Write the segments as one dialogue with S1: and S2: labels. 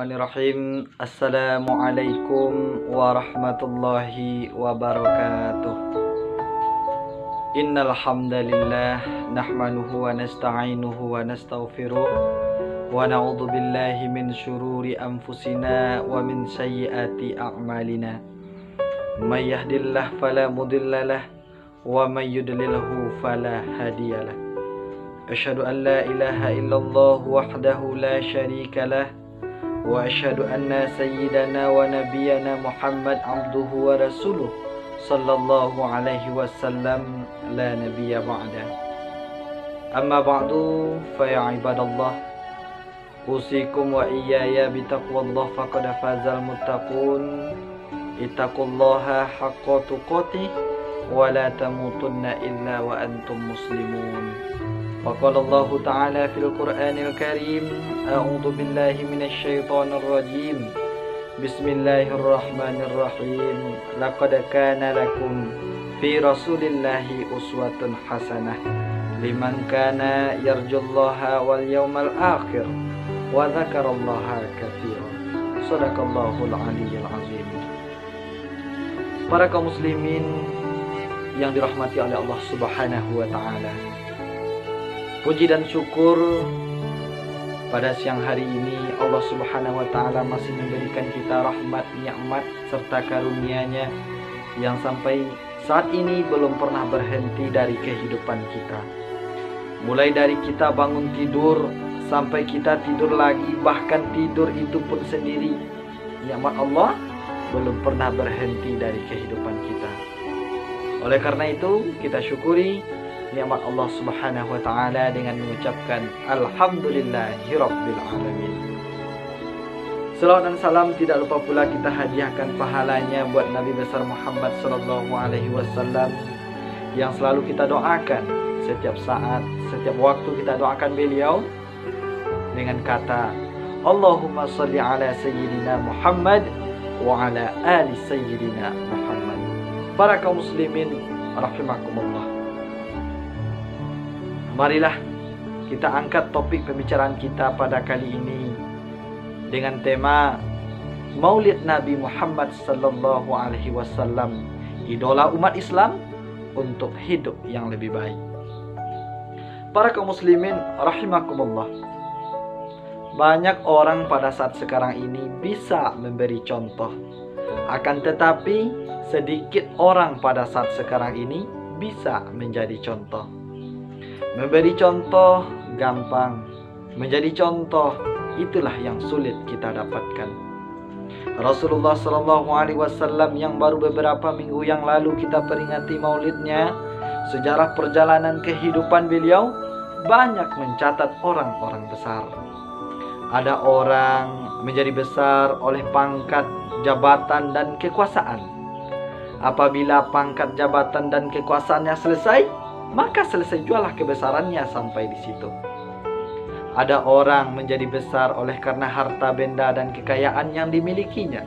S1: Bismillahirrahmanirrahim. Assalamualaikum warahmatullahi wabarakatuh. Innal hamdalillah nahmanuhu wa nasta'inuhu wa nastaghfiruh wa na'udzu billahi min syururi anfusina wa min sayyiati a'malina. May yahdihillahu fala mudhillalah wa may yudlilhu fala hadiyalah. Asyhadu an la ilaha illallah wahdahu la syarika lah wa asyhadu anna sayyidana wa nabiyyana Muhammad abduhu wa rasuluh sallallahu alaihi wasallam la nabiyya ba'da. Amma ba'du fa ya ibadallah, usikum wa iyaya bitaqwallah faqad fazal muttaqun. Ittaqullaha haqqa tuqatih wa la tamutunna illa wa antum muslimun. وقال الله تعالى في القرآن الكريم أعوذ بالله من الشيطان الرجيم بسم الله الرحمن الرحيم لقد كان لكم في رسول الله أسوة حسنة لمن كان يرجو الله واليوم الآخر وذكر الله كثيرا صدق الله العلي العظيم. Para kaum muslimin yang dirahmati oleh Allah Subhanahu wa taala, puji dan syukur pada siang hari ini Allah Subhanahu wa taala masih memberikan kita rahmat, nikmat serta karunia-Nya yang sampai saat ini belum pernah berhenti dari kehidupan kita. Mulai dari kita bangun tidur sampai kita tidur lagi, bahkan tidur itu pun sendiri, nikmat Allah belum pernah berhenti dari kehidupan kita. Oleh karena itu kita syukuri nikmat Allah Subhanahu wa taala dengan mengucapkan alhamdulillahirabbil alamin. Salawat dan salam tidak lupa pula kita hadiahkan pahalanya buat Nabi besar Muhammad sallallahu alaihi wasallam yang selalu kita doakan setiap saat, setiap waktu kita doakan beliau dengan kata Allahumma shalli ala sayyidina Muhammad wa ala ali sayyidina Muhammad. Para kaum muslimin rahimakumullah, marilah kita angkat topik pembicaraan kita pada kali ini dengan tema Maulid Nabi Muhammad sallallahu alaihi wasallam, idola umat Islam untuk hidup yang lebih baik. Para kaum muslimin rahimakumullah, banyak orang pada saat sekarang ini bisa memberi contoh, akan tetapi sedikit orang pada saat sekarang ini bisa menjadi contoh. Memberi contoh gampang, menjadi contoh itulah yang sulit kita dapatkan. Rasulullah Shallallahu Alaihi Wasallam yang baru beberapa minggu yang lalu kita peringati maulidnya, sejarah perjalanan kehidupan beliau banyak mencatat orang-orang besar. Ada orang menjadi besar oleh pangkat, jabatan, dan kekuasaan. Apabila pangkat, jabatan, dan kekuasaannya selesai, maka selesai jualah kebesarannya sampai di situ. Ada orang menjadi besar oleh karena harta benda dan kekayaan yang dimilikinya.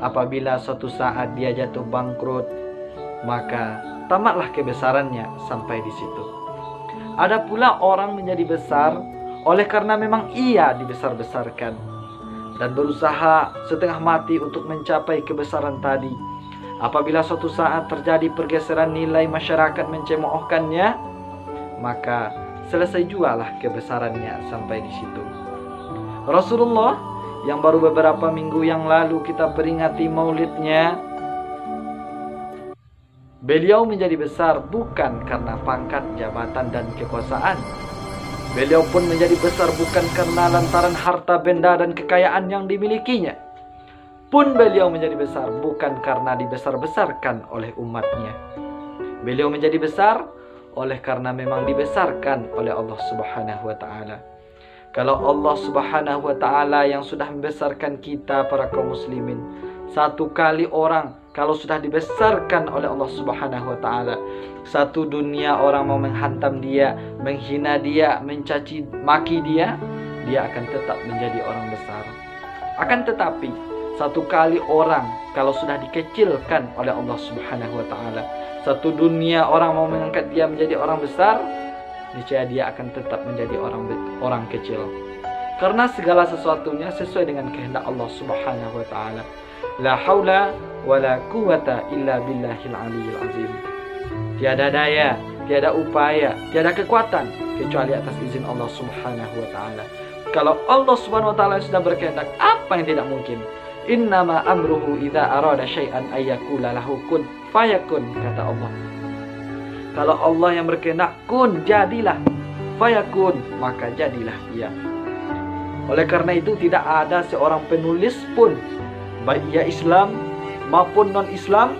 S1: Apabila suatu saat dia jatuh bangkrut, maka tamatlah kebesarannya sampai di situ. Ada pula orang menjadi besar oleh karena memang ia dibesar-besarkan dan berusaha setengah mati untuk mencapai kebesaran tadi. Apabila suatu saat terjadi pergeseran nilai, masyarakat mencemoohkannya, maka selesai jualah kebesarannya sampai di situ. Rasulullah yang baru beberapa minggu yang lalu kita peringati maulidnya, beliau menjadi besar bukan karena pangkat, jabatan, dan kekuasaan. Beliau pun menjadi besar bukan karena lantaran harta benda dan kekayaan yang dimilikinya. Pun beliau menjadi besar bukan karena dibesar-besarkan oleh umatnya. Beliau menjadi besar oleh karena memang dibesarkan oleh Allah Subhanahu wa taala. Kalau Allah Subhanahu wa taala yang sudah membesarkan kita para kaum muslimin, satu kali orang kalau sudah dibesarkan oleh Allah Subhanahu wa taala, satu dunia orang mau menghantam dia, menghina dia, mencaci maki dia, dia akan tetap menjadi orang besar. Akan tetapi satu kali orang kalau sudah dikecilkan oleh Allah Subhanahu wa taala, satu dunia orang mau mengangkat dia menjadi orang besar, niscaya dia akan tetap menjadi orang kecil. Karena segala sesuatunya sesuai dengan kehendak Allah Subhanahu wa taala. La haula wala quwata illa billahil aliyil azim. Tiada daya, tiada upaya, tiada kekuatan kecuali atas izin Allah Subhanahu wa taala. Kalau Allah Subhanahu wa taala sudah berkehendak, apa yang tidak mungkin? Innama amruhu idza arada syai'an ayyakula lahu kun fayakun, kata Allah. Kalau Allah yang berkehendak, kun, jadilah, fayakun, maka jadilah ia. Oleh karena itu tidak ada seorang penulis pun, baik ia Islam maupun non-Islam,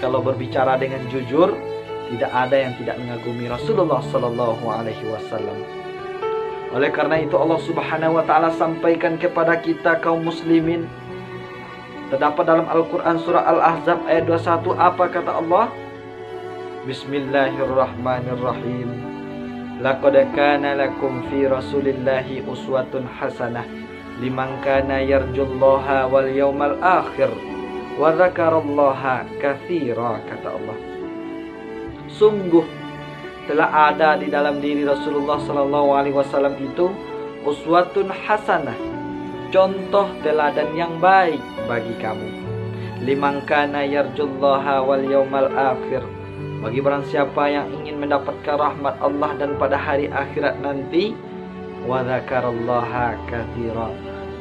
S1: kalau berbicara dengan jujur, tidak ada yang tidak mengagumi Rasulullah Sallallahu Alaihi Wasallam. Oleh karena itu Allah Subhanahu Wa Taala sampaikan kepada kita kaum muslimin, terdapat dalam Al-Quran surah Al-Ahzab ayat 21, apa kata Allah? Bismillahirrahmanirrahim. Laqad kana lakum fi Rasulillahi uswatun hasanah liman kana yarjullaha wal yawmal akhir wa dzakarallaha katsira, kata Allah. Sungguh telah ada di dalam diri Rasulullah sallallahu alaihi wasallam itu uswatun hasanah, contoh teladan yang baik bagi kamu. Liman kana yarjullaha wal yawmal akhir, bagi barang siapa yang ingin mendapatkan rahmat Allah dan pada hari akhirat nanti, wa dzakarallaha katsira,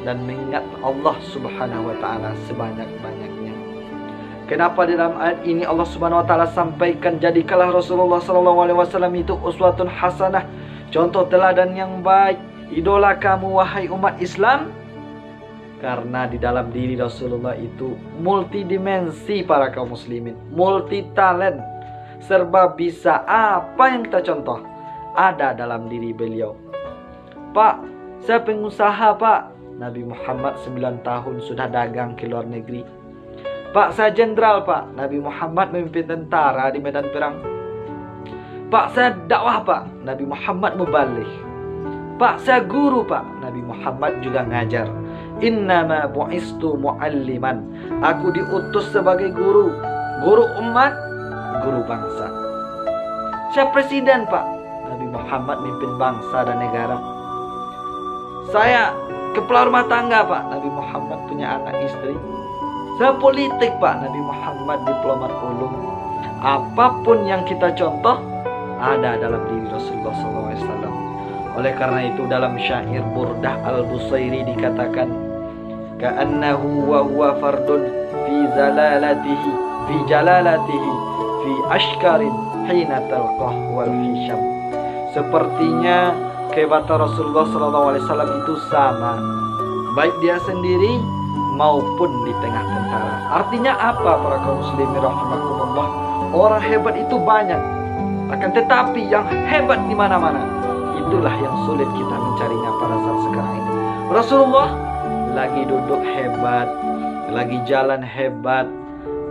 S1: dan mengingat Allah Subhanahu wa taala sebanyak-banyaknya. Kenapa di dalam ayat ini Allah Subhanahu wa taala sampaikan jadikanlah Rasulullah sallallahu alaihi wasallam itu uswatun hasanah, contoh teladan yang baik, idola kamu wahai umat Islam? Karena di dalam diri Rasulullah itu multidimensi para kaum muslimin, multi talent, serba bisa. Apa yang kita contoh ada dalam diri beliau. Pak, saya pengusaha pak. Nabi Muhammad 9 tahun sudah dagang ke luar negeri. Pak, saya jenderal pak. Nabi Muhammad memimpin tentara di medan perang. Pak, saya dakwah pak. Nabi Muhammad mubaligh. Pak, saya guru pak. Nabi Muhammad juga ngajar. Innama bu'istu mu'alliman. Aku diutus sebagai guru. Guru umat, guru bangsa. Saya presiden pak. Nabi Muhammad memimpin bangsa dan negara. Saya kepala rumah tangga pak. Nabi Muhammad punya anak istri. Saya politik pak. Nabi Muhammad diplomat ulung. Apapun yang kita contoh ada dalam diri Rasulullah SAW. Oleh karena itu dalam syair Burdah Al-Busairi dikatakan, ka'annahu wa huwa fardun fi zalalatihi fi jalalatihi fi ashkarin hina talqah wal hisham. Sepertinya kehebatan Rasulullah SAW itu sama, baik dia sendiri maupun di tengah tentara. Artinya apa para kaum muslimin rahimakumullah? Orang hebat itu banyak, akan tetapi yang hebat di mana-mana, itulah yang sulit kita mencarinya pada saat sekarang ini. Rasulullah lagi duduk hebat, lagi jalan hebat,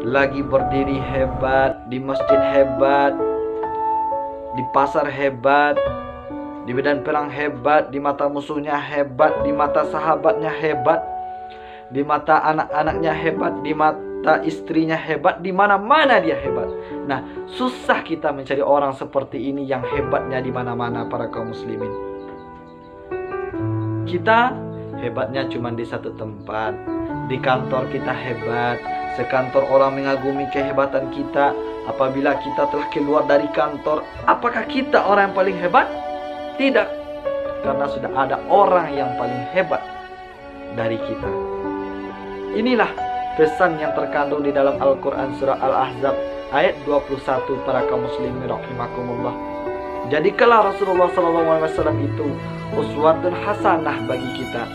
S1: lagi berdiri hebat, di masjid hebat, di pasar hebat, di medan perang hebat, di mata musuhnya hebat, di mata sahabatnya hebat, di mata anak-anaknya hebat, di mata istrinya hebat, di mana-mana dia hebat. Nah, susah kita mencari orang seperti ini yang hebatnya di mana-mana para kaum muslimin. Kita hebatnya cuma di satu tempat. Di kantor kita hebat, sekantor orang mengagumi kehebatan kita. Apabila kita telah keluar dari kantor, apakah kita orang yang paling hebat? Tidak, karena sudah ada orang yang paling hebat dari kita. Inilah pesan yang terkandung di dalam Al-Quran surah Al-Ahzab ayat 21 para kaum muslimin rahimakumullah. Jadikanlah Rasulullah SAW itu uswatun hasanah bagi kita,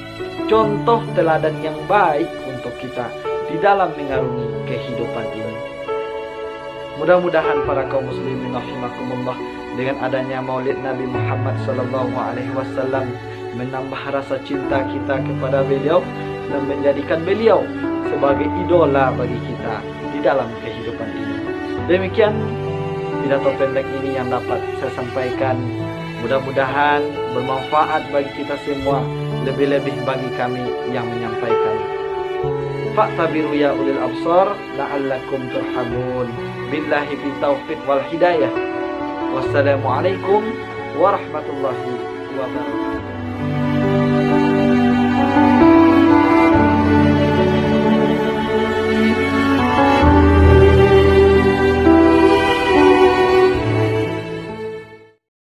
S1: contoh teladan yang baik untuk kita di dalam mengarungi kehidupan ini. Mudah-mudahan para kaum muslimin rahimakumullah, dengan adanya Maulid Nabi Muhammad SAW menambah rasa cinta kita kepada beliau dan menjadikan beliau sebagai idola bagi kita di dalam kehidupan ini. Demikian pidato pendek ini yang dapat saya sampaikan. Mudah-mudahan bermanfaat bagi kita semua, lebih-lebih bagi kami yang menyampaikan. Fa'tabiru ya ulil absar la'allakum turhamun. Billahi bitaufiq wal hidayah. Wassalamualaikum warahmatullahi wabarakatuh.